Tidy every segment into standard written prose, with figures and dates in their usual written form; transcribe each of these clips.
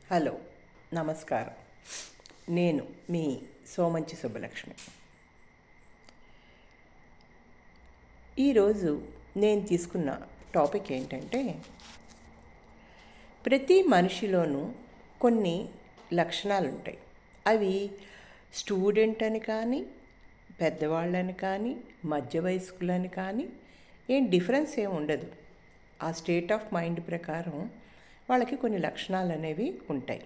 Hello, నమస్కారం. నేను మీ సోమంచి సుబ్బలక్ష్మి. ఈరోజు నేను తీసుకున్న టాపిక్ ఏంటంటే, ప్రతి మనిషిలోనూ కొన్ని లక్షణాలు ఉంటాయి. అవి స్టూడెంట్ అని కానీ, పెద్దవాళ్ళని కానీ, మధ్య వయస్కులని కానీ ఏం డిఫరెన్స్ ఏమి ఉండదు. ఆ స్టేట్ ఆఫ్ మైండ్ ప్రకారం వాళ్ళకి కొన్ని లక్షణాలు అనేవి ఉంటాయి.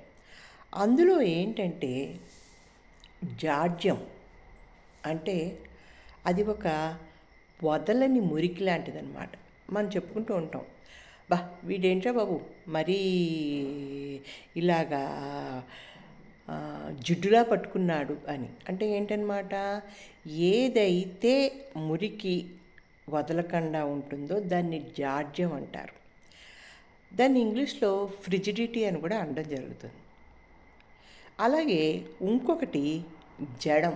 అందులో ఏంటంటే జాడ్యం అంటే అది ఒక వదలని మురికి లాంటిదన్నమాట. మనం చెప్పుకుంటూ ఉంటాం, వీడేంట్రా బాబు మరీ ఇలాగా జిడ్డులా పట్టుకున్నాడు అని. అంటే ఏంటన్నమాట, ఏదైతే మురికి వదలకుండా ఉంటుందో దాన్ని జాడ్యం అంటారు. దాన్ని ఇంగ్లీష్లో ఫ్రిజిడిటీ అని కూడా అనడం జరుగుతుంది. అలాగే ఇంకొకటి జడం.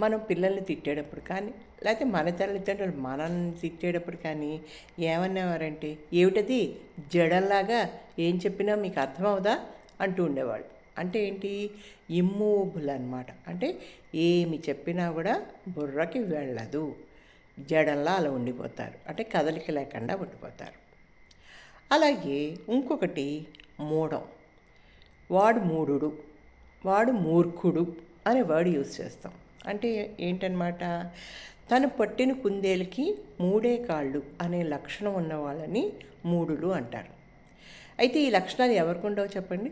మనం పిల్లల్ని తిట్టేటప్పుడు కానీ, లేకపోతే మన తల్లిదండ్రులు మనల్ని తిట్టేటప్పుడు కానీ ఏమనేవారంటే, ఏమిటది జడంలాగా ఏం చెప్పినా మీకు అర్థమవుదా అంటూ ఉండేవాళ్ళు. అంటే ఏంటి, ఇమ్మూవబుల్ అనమాట. అంటే ఏమి చెప్పినా కూడా బుర్రకి వెళ్ళదు, జడంలా అలా ఉండిపోతారు. అంటే కదలిక లేకుండా ఉండిపోతారు. అలాగే ఇంకొకటి మూఢం. వాడు మూఢుడు, వాడు మూర్ఖుడు అనే వర్డ్ యూజ్ చేస్తాం. అంటే ఏంటన్నమాట, తను పట్టిన కుందేలకి మూడే కాళ్ళు అనే లక్షణం ఉన్న వాళ్ళని మూఢులు అంటారు. అయితే ఈ లక్షణాలు ఎవరికి ఉండవు చెప్పండి?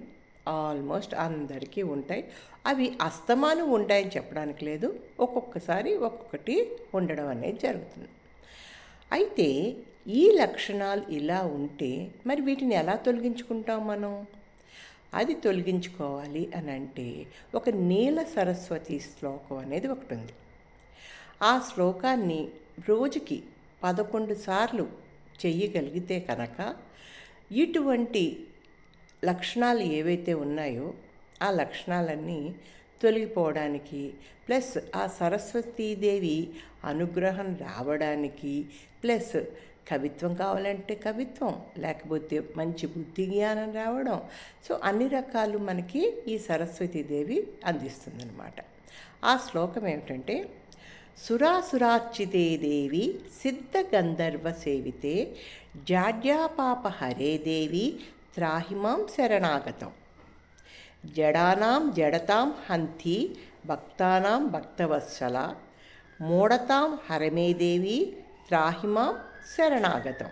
ఆల్మోస్ట్ అందరికీ ఉంటాయి. అవి అస్తమానం ఉంటాయని చెప్పడానికి లేదు, ఒక్కొక్కసారి ఒక్కొక్కటి ఉండడం అనేది జరుగుతుంది. అయితే ఈ లక్షణాలు ఇలా ఉంటే మరి వీటిని ఎలా తొలగించుకుంటాం మనం? అది తొలగించుకోవాలి అని అంటే ఒక నీల సరస్వతి శ్లోకం అనేది ఒకటి ఉంది. ఆ శ్లోకాన్ని రోజుకి 11 సార్లు చెయ్యగలిగితే కనుక ఇటువంటి లక్షణాలు ఏవైతే ఉన్నాయో ఆ లక్షణాలన్నీ తొలగిపోవడానికి, ప్లస్ ఆ సరస్వతీదేవి అనుగ్రహం రావడానికి, ప్లస్ కవిత్వం కావాలంటే కవిత్వం, లేకపోతే మంచి బుద్ధి జ్ఞానం రావడం, సో అన్ని రకాలు మనకి ఈ సరస్వతీదేవి అందిస్తుందన్నమాట. ఆ శ్లోకం ఏమిటంటే, సురాసురార్చితే దేవి సిద్ధ గంధర్వ సేవితే జాడ్యాపాప హరే దేవి త్రాహిమాం శరణాగతం. జడానాం జడతాం హంతి భక్తానాం భక్తవత్సల మూఢతాం హరమేదేవి త్రాహిమాం శరణాగతం.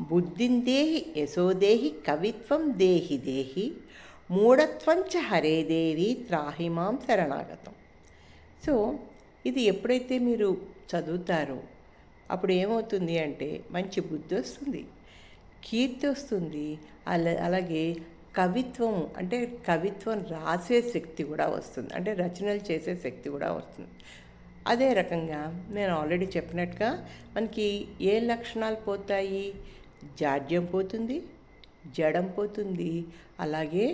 బుద్ధిందేహి యశోదేహి కవిత్వం దేహి దేహి మూఢత్వంచ హరేదేవి త్రాహిమాం శరణాగతం. సో ఇది ఎప్పుడైతే మీరు చదువుతారో అప్పుడు ఏమవుతుంది అంటే మంచి బుద్ధి వస్తుంది, కీర్తి వస్తుంది, అలాగే కవిత్వం అంటే కవిత్వం రాసే శక్తి కూడా వస్తుంది, అంటే రచనలు చేసే శక్తి కూడా వస్తుంది. అదే రకంగా నేను ఆల్రెడీ చెప్పినట్టుగా మనకి ఏ లక్షణాలు పోతాయి? జాడ్యం పోతుంది, జడం పోతుంది, అలాగే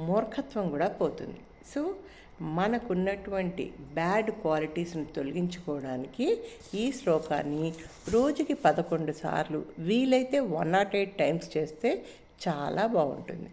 మూర్ఖత్వం కూడా పోతుంది. సో మనకున్నటువంటి బ్యాడ్ క్వాలిటీస్ని తొలగించుకోవడానికి ఈ శ్లోకాన్ని రోజుకి 11 సార్లు, వీలైతే 108 టైమ్స్ చేస్తే చాలా బాగుంటుంది.